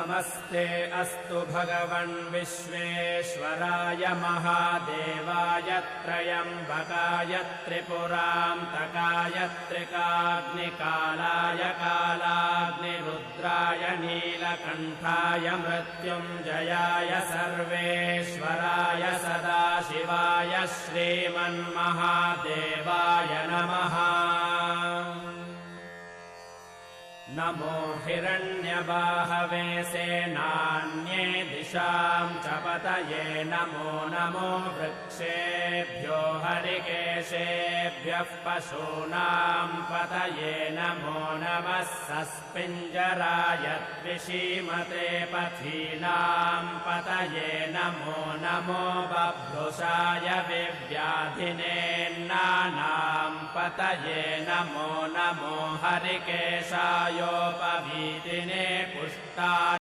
नमस्ते अस्तु भगवन् विश्वेश्वराय महादेवाय त्र्यम्बकाय त्रिपुरान्तकाय त्रिकाग्निकालाय कालाग्निरुद्राय नीलकण्ठाय मृत्युञ्जयाय सर्वेश्वराय सदाशिवाय श्रीमन्महादेवाय नमः। नमो हिरण्यबाहवे सेनान्ये दिशां च पतये नमो नमो वृक्षेभ्यो हरिकेशेभ्यः पशूनां पतये नमो नमः सस्पिञ्जराय द्विषीमते पथीनां पतये नमो नमो बभ्रुषाय विव्याधिनेन्नानां पतये नमो नमो हरिकेशायोपवीतिने पुष्टा